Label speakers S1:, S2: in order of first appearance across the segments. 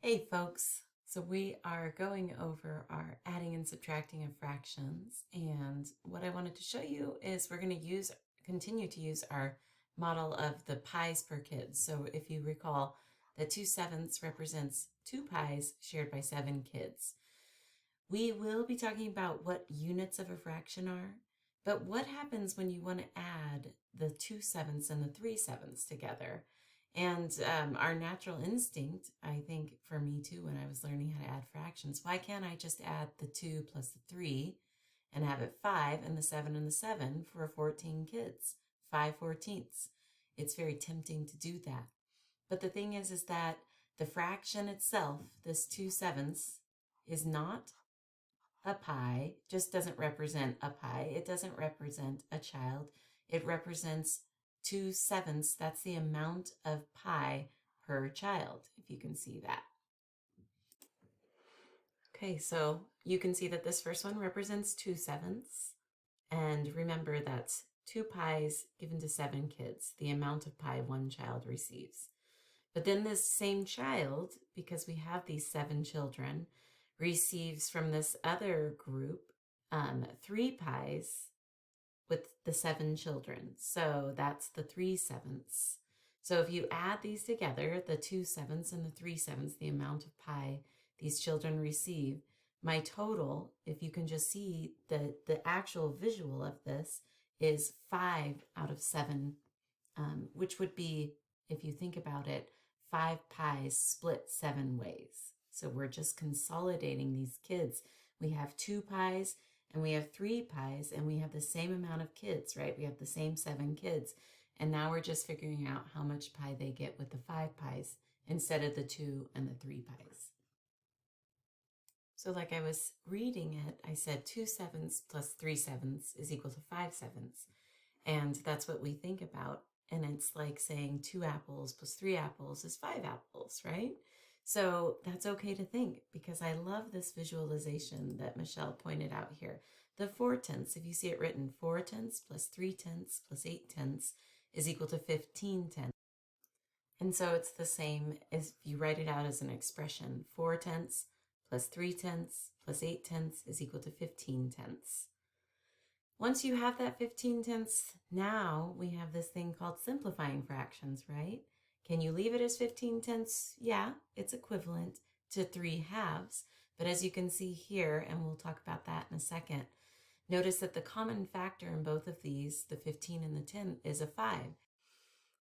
S1: Hey folks, so we are going over our adding and subtracting of fractions, and what I wanted to show you is we're going to continue to use our model of the pies per kid. So if you recall, the 2/7 represents 2 pies shared by 7 kids. We will be talking about what units of a fraction are, but what happens when you want to add the 2/7 and the 3/7 together? And our natural instinct, I think for me too, when I was learning how to add fractions, why can't I just add the 2 plus the 3 and have it 5 and the 7 and the 7 for 14 kids, 5/14? It's very tempting to do that. But the thing is that the fraction itself, this 2/7, is not a pie, just doesn't represent a pie. It doesn't represent a child. It represents 2/7. That's the amount of pie per child, if you can see that. Okay, so you can see that this first one represents 2/7. And remember, that's 2 pies given to 7 kids, the amount of pie one child receives. But then this same child, because we have these 7 children, receives from this other group 3 pies with the 7 children. So that's the 3/7. So if you add these together, the 2/7 and the 3/7, the amount of pie these children receive, my total, if you can just see the actual visual of this, is 5 out of 7, which would be, if you think about it, 5 pies split 7 ways. So we're just consolidating these kids. We have 2 pies and we have 3 pies and we have the same amount of kids, right? We have the same 7 kids. And now we're just figuring out how much pie they get with the 5 pies instead of the 2 and the 3 pies. So like I was reading it, I said 2/7 plus 3/7 is equal to 5/7. And that's what we think about. And it's like saying 2 apples plus 3 apples is 5 apples, right? So that's okay to think, because I love this visualization that Michelle pointed out here. The 4/10, if you see it written, 4/10 plus 3/10 plus 8/10 is equal to 15/10. And so it's the same as if you write it out as an expression. 4/10 plus 3/10 plus 8/10 is equal to 15/10. Once you have that 15/10, now we have this thing called simplifying fractions, right? Can you leave it as 15/10? Yeah, it's equivalent to 3/2. But as you can see here, and we'll talk about that in a second, notice that the common factor in both of these, the 15 and the 10, is a 5.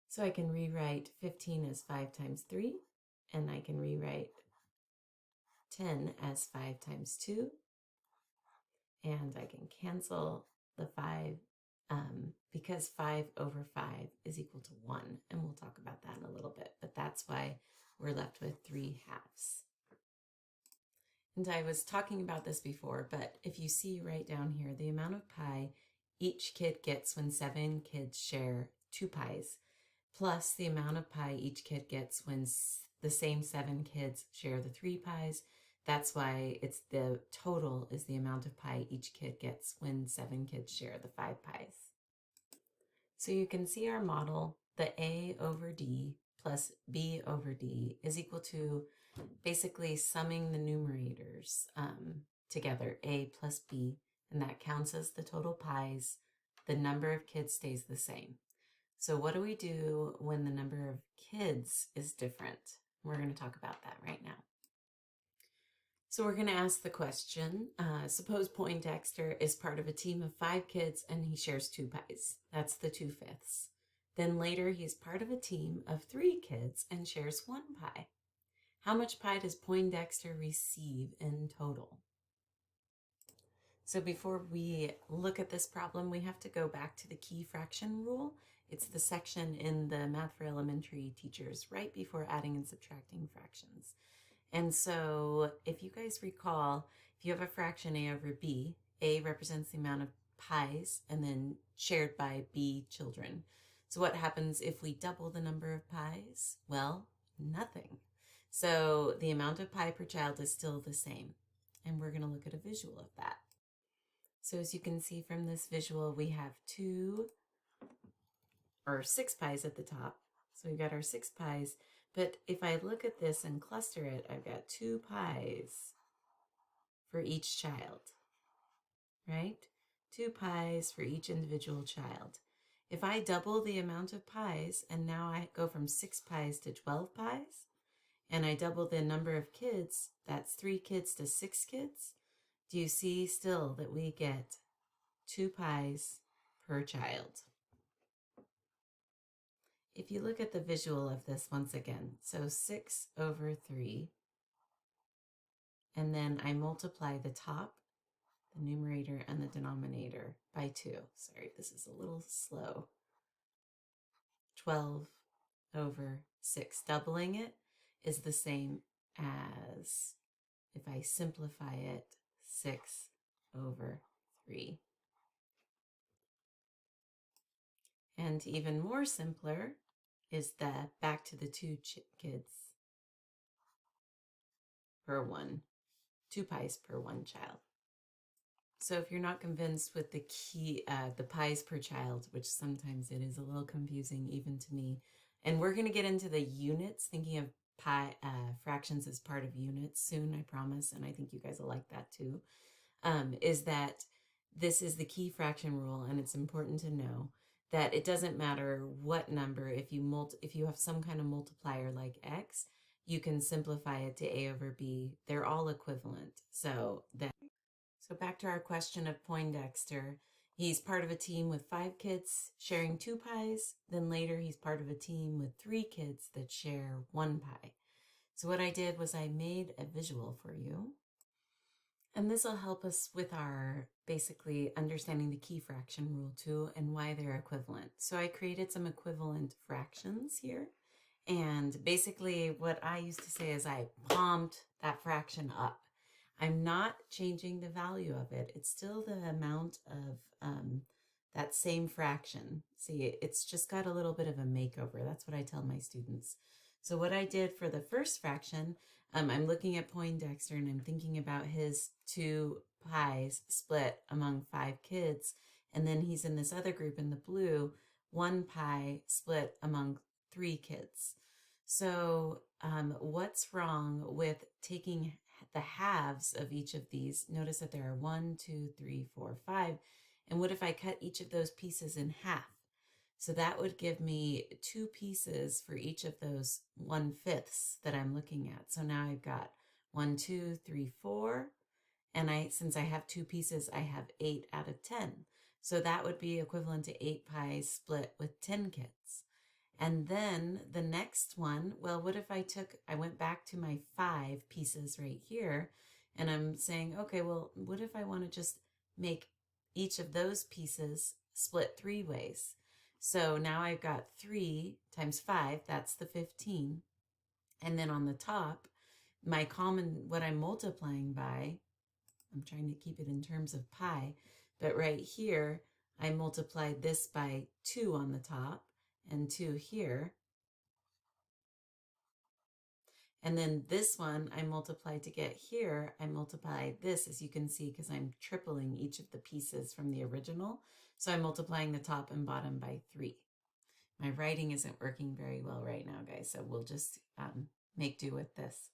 S1: So I can rewrite 15 as 5 times 3, and I can rewrite 10 as 5 times 2, and I can cancel the 5 because 5 over 5 is equal to 1, and we'll talk about that in a little bit, but that's why we're left with 3/2. And I was talking about this before, but if you see right down here, the amount of pie each kid gets when 7 kids share 2 pies, plus the amount of pie each kid gets when the same 7 kids share the 3 pies. That's why it's the total is the amount of pie each kid gets when 7 kids share the 5 pies. So you can see our model, the A over D plus B over D is equal to basically summing the numerators together, A plus B, and that counts as the total pies. The number of kids stays the same. So what do we do when the number of kids is different? We're going to talk about that right now. So we're going to ask the question, suppose Poindexter is part of a team of 5 kids and he shares 2 pies. That's the 2/5. Then later he's part of a team of 3 kids and shares 1 pie. How much pie does Poindexter receive in total? So before we look at this problem, we have to go back to the key fraction rule. It's the section in the Math for Elementary Teachers right before adding and subtracting fractions. And so if you guys recall, if you have a fraction A over B, A represents the amount of pies and then shared by B children. So what happens if we double the number of pies? Well, nothing. So the amount of pie per child is still the same. And we're going to look at a visual of that. So as you can see from this visual, we have 6 pies at the top. So we've got our 6 pies, But if I look at this and cluster it, I've got 2 pies for each child, right? 2 pies for each individual child. If I double the amount of pies, and now I go from 6 pies to 12 pies, and I double the number of kids, that's 3 kids to 6 kids, do you see still that we get 2 pies per child? If you look at the visual of this once again, so 6 over 3, and then I multiply the top, the numerator, and the denominator by 2. Sorry, this is a little slow. 12 over 6. Doubling it is the same as, if I simplify it, 6 over 3. And even more simpler is that back to the 2 kids per 1, 2 pies per 1 child. So if you're not convinced with the pies per child, which sometimes it is a little confusing even to me, and we're going to get into the units, thinking of fractions as part of units soon, I promise, and I think you guys will like that too, is that this is the key fraction rule, and it's important to know that it doesn't matter what number, if you have some kind of multiplier like x, you can simplify it to a over b. They're all equivalent. So back to our question of Poindexter. He's part of a team with 5 kids sharing 2 pies. Then later he's part of a team with 3 kids that share 1 pie. So what I did was I made a visual for you. And this will help us with our basically understanding the key fraction rule too and why they're equivalent. So I created some equivalent fractions here. And basically what I used to say is I palmed that fraction up. I'm not changing the value of it. It's still the amount of that same fraction. See, it's just got a little bit of a makeover. That's what I tell my students. So what I did for the first fraction, I'm looking at Poindexter and I'm thinking about his 2 pies split among 5 kids. And then he's in this other group in the blue, 1 pie split among 3 kids. So what's wrong with taking the halves of each of these? Notice that there are 1, 2, 3, 4, 5. And what if I cut each of those pieces in half? So that would give me 2 pieces for each of those 1/5 that I'm looking at. So now I've got 1, 2, 3, 4. And since I have 2 pieces, I have 8 out of 10. So that would be equivalent to 8 pies split with 10 kids. And then the next one, well, what if I went back to my 5 pieces right here, and I'm saying, okay, well, what if I want to just make each of those pieces split 3 ways? So now I've got 3 times 5, that's the 15. And then on the top, what I'm multiplying by, I'm trying to keep it in terms of pi, but right here, I multiplied this by 2 on the top and 2 here. And then this one I multiplied to get here. I multiplied this, as you can see, because I'm tripling each of the pieces from the original. So I'm multiplying the top and bottom by 3. My writing isn't working very well right now, guys, so we'll just make do with this.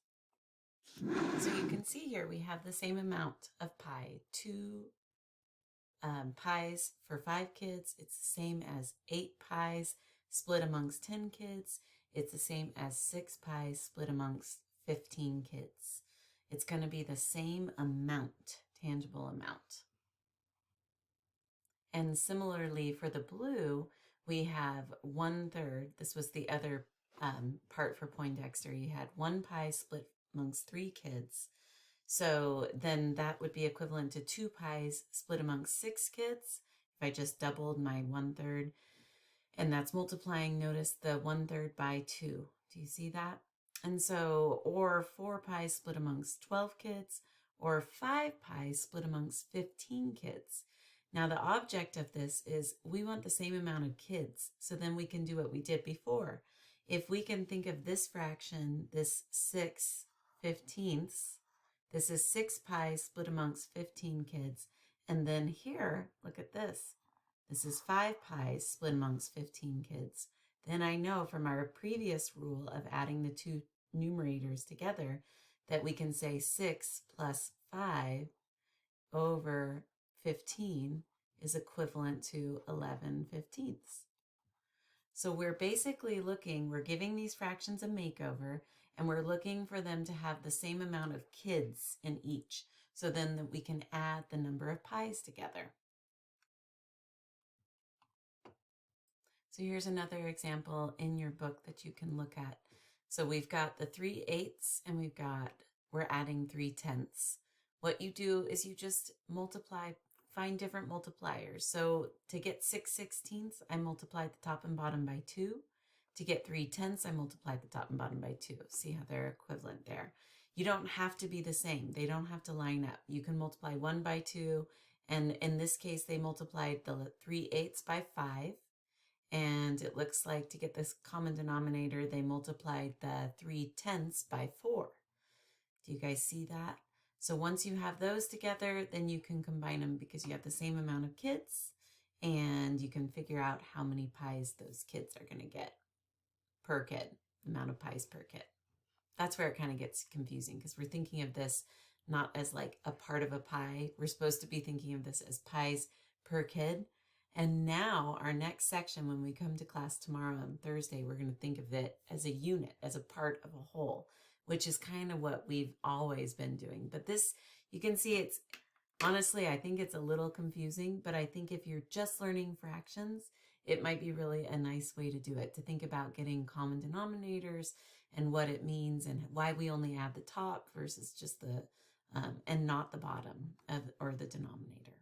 S1: So you can see here we have the same amount of pi, 2 pies for 5 kids. It's the same as 8 pies split amongst 10 kids. It's the same as 6 pies split amongst 15 kids. It's going to be the same amount, tangible amount. And similarly for the blue, we have 1/3. This was the other part for Poindexter. You had 1 pie split amongst 3 kids. So then that would be equivalent to 2 pies split amongst 6 kids. If I just doubled my 1/3, and that's multiplying, notice the 1/3 by 2. Do you see that? And so, or 4 pies split amongst 12 kids, or 5 pies split amongst 15 kids. Now the object of this is we want the same amount of kids, so then we can do what we did before. If we can think of this fraction, this 6/15, this is 6 pies split amongst 15 kids. And then here, look at this. This is 5 pies split amongst 15 kids. then I know from our previous rule of adding the two numerators together that we can say 6 plus 5 over 15 is equivalent to 11/15. So we're basically we're giving these fractions a makeover, and we're looking for them to have the same amount of kids in each. So then that we can add the number of pies together. So here's another example in your book that you can look at. So we've got the 3/8 and we're adding 3/10. What you do is you just multiply, find different multipliers. So to get 6/16, I multiplied the top and bottom by 2. To get 3/10, I multiplied the top and bottom by 2. See how they're equivalent there. You don't have to be the same. They don't have to line up. You can multiply 1 by 2. And in this case, they multiplied the 3/8 by 5. And it looks like to get this common denominator, they multiplied the 3/10 by 4. Do you guys see that? So once you have those together, then you can combine them because you have the same amount of kids, and you can figure out how many pies those kids are going to get per kid, the amount of pies per kid. That's where it kind of gets confusing because we're thinking of this not as like a part of a pie. We're supposed to be thinking of this as pies per kid. And now our next section, when we come to class tomorrow on Thursday, we're going to think of it as a unit, as a part of a whole, which is kind of what we've always been doing. But this, you can see it's, honestly, I think it's a little confusing, but I think if you're just learning fractions, it might be really a nice way to do it, to think about getting common denominators and what it means and why we only add the top versus just the, and not the bottom or the denominator.